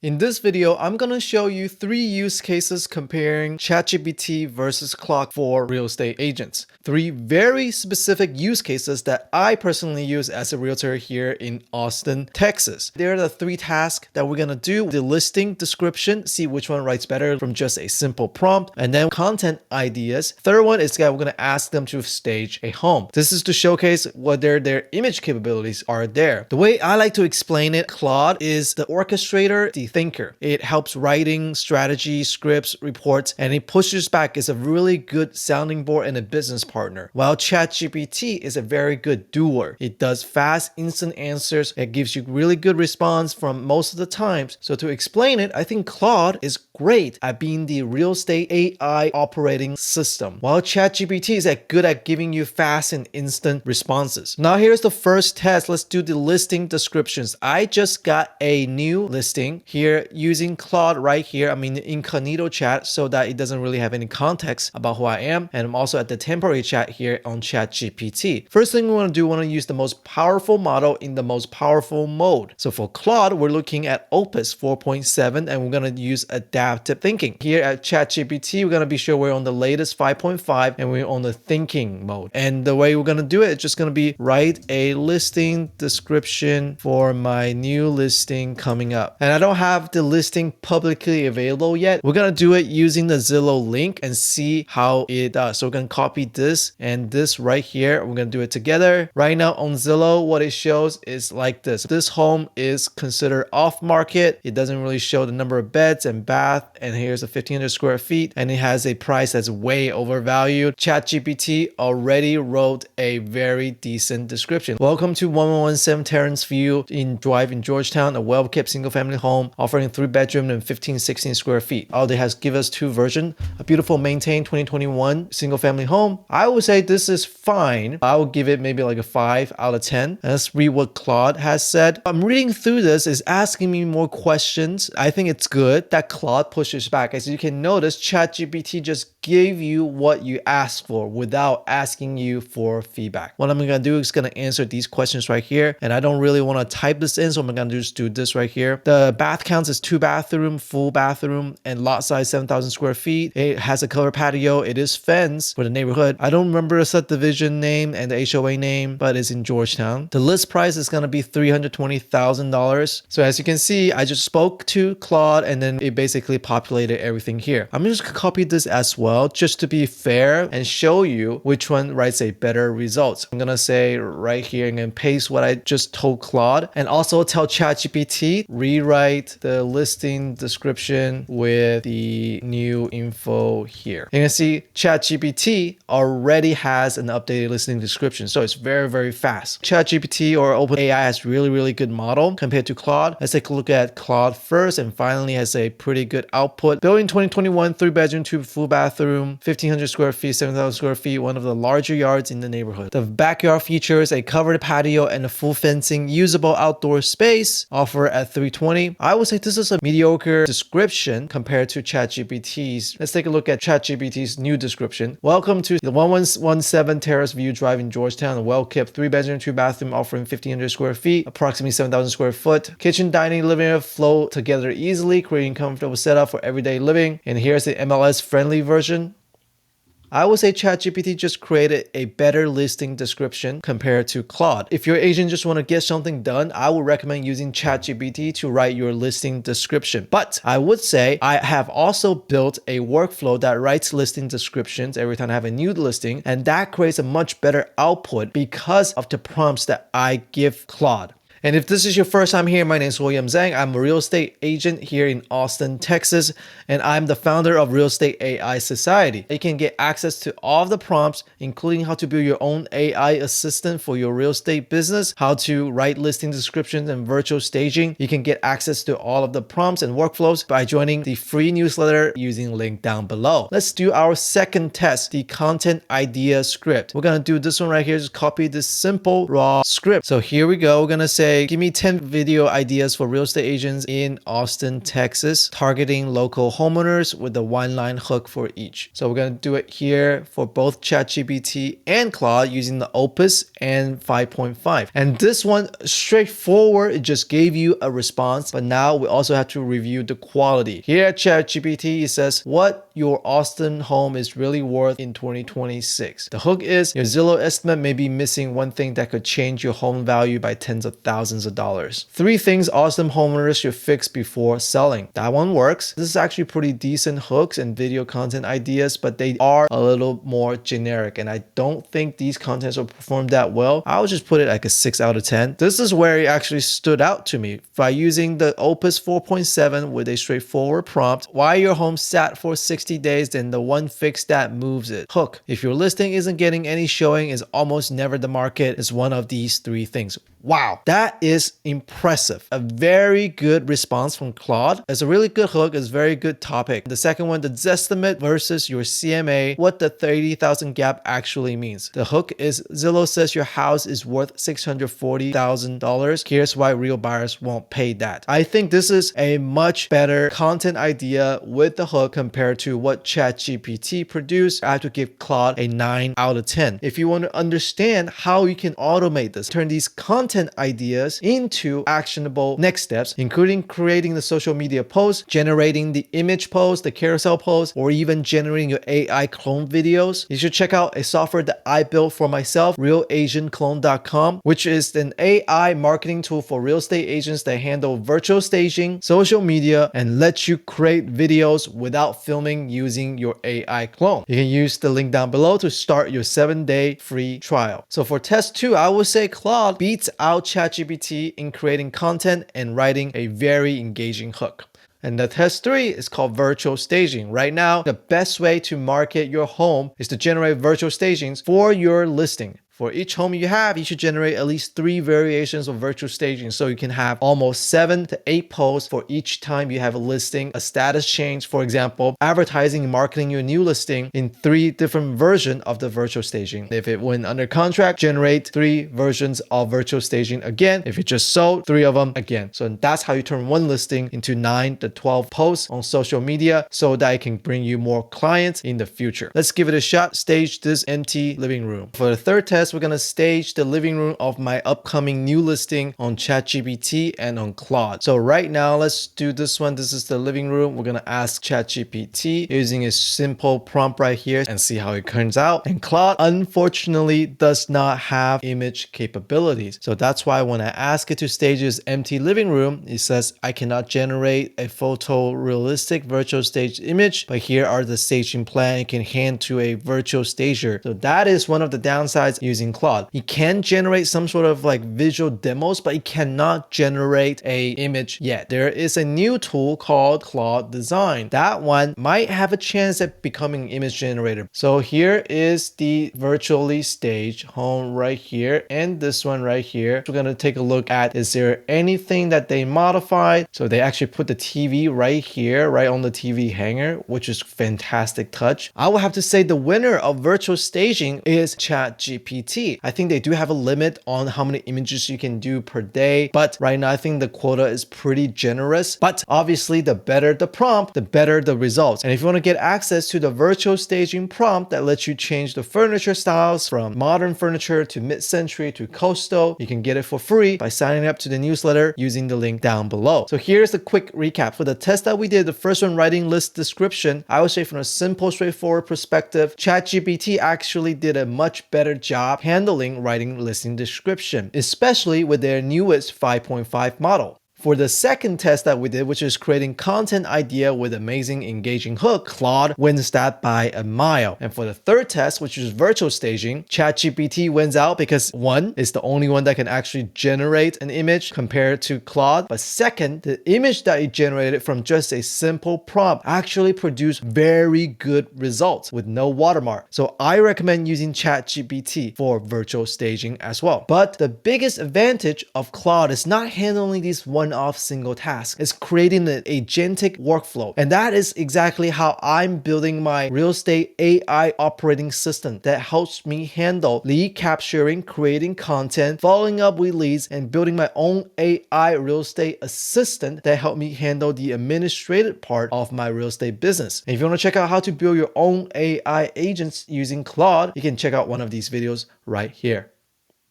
In this video, I'm going to show you 3 use cases comparing ChatGPT versus Claude for real estate agents. 3 very specific use cases that I personally use as a realtor here in Austin, Texas. They're the 3 tasks that we're going to do. The listing description, see which one writes better from just a simple prompt, and then content ideas. Third one is that we're going to ask them to stage a home. This is to showcase whether their image capabilities are there. The way I like to explain it, Claude is the orchestrator, the thinker. It helps writing, strategy, scripts, reports, and it pushes back as a really good sounding board and a business partner. While ChatGPT is a very good doer. It does fast, instant answers. It gives you really good response from most of the times. So to explain it, I think Claude is great at being the real estate AI operating system, while ChatGPT is good at giving you fast and instant responses. Now here's the first test. Let's do the listing descriptions. I just got a new listing here using Claude right here. I'm in the incognito chat so that it doesn't really have any context about who I am. And I'm also at the temporary chat here on ChatGPT. First thing we want to do, we want to use the most powerful model in the most powerful mode. So for Claude, we're looking at Opus 4.7 and we're going to use adaptive thinking. Here at ChatGPT, we're going to be sure we're on the latest 5.5 and we're on the thinking mode. And the way we're going to do it, it's just going to be write a listing description for my new listing coming up. And I don't have the listing publicly available yet. We're going to do it using the Zillow link and see how it does. So we're going to copy this and this right here. We're going to do it together. Right now on Zillow, what it shows is like this. This home is considered off market. It doesn't really show the number of beds and bath. And here's a 1,500 square feet. And it has a price that's way overvalued. ChatGPT already wrote a very decent description. Welcome to 1117 Terrace View Drive in Georgetown, a well-kept single-family home offering 3-bedroom and 16 square feet. They has give us 2 versions. A beautiful maintained 2021 single-family home. I would say this is fine. I would give it maybe like a 5 out of 10. And let's read what Claude has said. I'm reading through this. It's asking me more questions. I think it's good that Claude pushes back. As you can notice, ChatGPT just gave you what you asked for without asking you for feedback. What I'm going to do is going to answer these questions right here. And I don't really want to type this in, so I'm going to just do this right here. The bath counts is 2 bathroom, full bathroom, and lot size 7,000 square feet. It has a covered patio. It is fenced for the neighborhood. I don't remember the subdivision name and the HOA name, but it's in Georgetown. The list price is going to be $320,000. So as you can see, I just spoke to Claude and then it basically populated everything here. I'm just going to copy this as well, just to be fair and show you which one writes a better result. I'm going to say right here and then paste what I just told Claude and also tell ChatGPT, rewrite the listing description with the new info here. You can see ChatGPT already has an updated listing description. So it's very, very fast. ChatGPT or OpenAI has really good model compared to Claude. Let's take a look at Claude first and finally has a pretty good output. Built in 2021, 3-bedroom, 2 full bathroom, 1,500 square feet, 7,000 square feet, one of the larger yards in the neighborhood. The backyard features a covered patio and a full fencing, usable outdoor space, offer at $320,000. I would say this is a mediocre description compared to ChatGPT's. Let's take a look at ChatGPT's new description. Welcome to the 1117 Terrace View Drive in Georgetown, a well-kept 3-bedroom, 2-bathroom, offering 1,500 square feet, approximately 7,000 square foot. Kitchen, dining, living area flow together easily, creating comfortable setup for everyday living. And here's the MLS-friendly version. I would say ChatGPT just created a better listing description compared to Claude. If your agent just want to get something done, I would recommend using ChatGPT to write your listing description. But I would say I have also built a workflow that writes listing descriptions every time I have a new listing, and that creates a much better output because of the prompts that I give Claude. And if this is your first time here, my name is Zhang. I'm a real estate agent here in Austin, Texas, and I'm the founder of Real Estate AI Society. You can get access to all of the prompts, including how to build your own AI assistant for your real estate business, how to write listing descriptions and virtual staging. You can get access to all of the prompts and workflows by joining the free newsletter using the link down below. Let's do our second test, the content idea script. We're going to do this one right here. Just copy this simple raw script. So here we go. We're going to say, say, give me 10 video ideas for real estate agents in Austin, Texas, targeting local homeowners with a one-line hook for each. So we're going to do it here for both ChatGPT and Claude using the Opus and 5.5. And this one, straightforward, it just gave you a response, but now we also have to review the quality. Here at ChatGPT, it says what your Austin home is really worth in 2026. The hook is your Zillow estimate may be missing one thing that could change your home value by tens of thousands of dollars. 3 things Austin homeowners should fix before selling. That one works. This is actually pretty decent hooks and video content ideas, but they are a little more generic, and I don't think these contents will perform that well. I'll just put it like a 6 out of 10. This is where it actually stood out to me. By using the Opus 4.7 with a straightforward prompt, why your home sat for 60 days, then the one fix that moves it. Hook. If your listing isn't getting any showing, is almost never the market, is one of these 3 things. Wow, that is impressive. A very good response from Claude. It's a really good hook. It's a very good topic. The second one, the Zestimate versus your CMA, what the 30,000 gap actually means. The hook is Zillow says your house is worth $640,000. Here's why real buyers won't pay that. I think this is a much better content idea with the hook compared to what ChatGPT produced. I have to give Claude a 9 out of 10. If you want to understand how you can automate this, turn these content ideas into actionable next steps, including creating the social media post, generating the image post, the carousel post, or even generating your AI clone videos, you should check out a software that I built for myself, realagentclone.com, which is an AI marketing tool for real estate agents that handle virtual staging, social media, and lets you create videos without filming using your AI clone. You can use the link down below to start your 7-day free trial. So for test 2, I would say Claude beats out ChatGPT in creating content and writing a very engaging hook. And the test 3 is called virtual staging. Right now, the best way to market your home is to generate virtual stagings for your listing. For each home you have, you should generate at least 3 variations of virtual staging, so you can have almost 7 to 8 posts for each time you have a listing, a status change, for example, advertising and marketing your new listing in 3 different versions of the virtual staging. If it went under contract, generate 3 versions of virtual staging again. If it just sold, 3 of them again. So that's how you turn one listing into 9 to 12 posts on social media so that it can bring you more clients in the future. Let's give it a shot. Stage this empty living room. For the third test, we're going to stage the living room of my upcoming new listing on ChatGPT and on Claude. So right now, let's do this one. This is the living room. We're going to ask ChatGPT using a simple prompt right here and see how it turns out. And Claude, unfortunately, does not have image capabilities. So that's why when I ask it to stage this empty living room, it says I cannot generate a photorealistic virtual stage image, but here are the staging plan you can hand to a virtual stager. So that is one of the downsides using Claude. You can generate some sort of like visual demos, but you cannot generate a image yet. There is a new tool called Claude Design. That one might have a chance at becoming an image generator. So here is the virtually staged home right here, and this one right here. We're going to take a look at, is there anything that they modified? So they actually put the TV right here, right on the TV hanger, which is fantastic touch. I will have to say the winner of virtual staging is ChatGPT. I think they do have a limit on how many images you can do per day, but right now I think the quota is pretty generous. But obviously, the better the prompt, the better the results. And if you want to get access to the virtual staging prompt that lets you change the furniture styles from modern furniture to mid-century to coastal, you can get it for free by signing up to the newsletter using the link down below. So here's a quick recap. For the test that we did, the first one, writing list description, I would say from a simple, straightforward perspective, ChatGPT actually did a much better job handling writing listing description, especially with their newest 5.5 model. For the second test that we did, which is creating content idea with amazing engaging hook, Claude wins that by a mile. And for the third test, which is virtual staging, ChatGPT wins out because one, it's the only one that can actually generate an image compared to Claude. But second, the image that it generated from just a simple prompt actually produced very good results with no watermark. So I recommend using ChatGPT for virtual staging as well. But the biggest advantage of Claude is not handling these one one-off single task. It's creating an agentic workflow. And that is exactly how I'm building my real estate AI operating system that helps me handle lead capturing, creating content, following up with leads, and building my own AI real estate assistant that help me handle the administrative part of my real estate business. And if you want to check out how to build your own AI agents using Claude, you can check out one of these videos right here.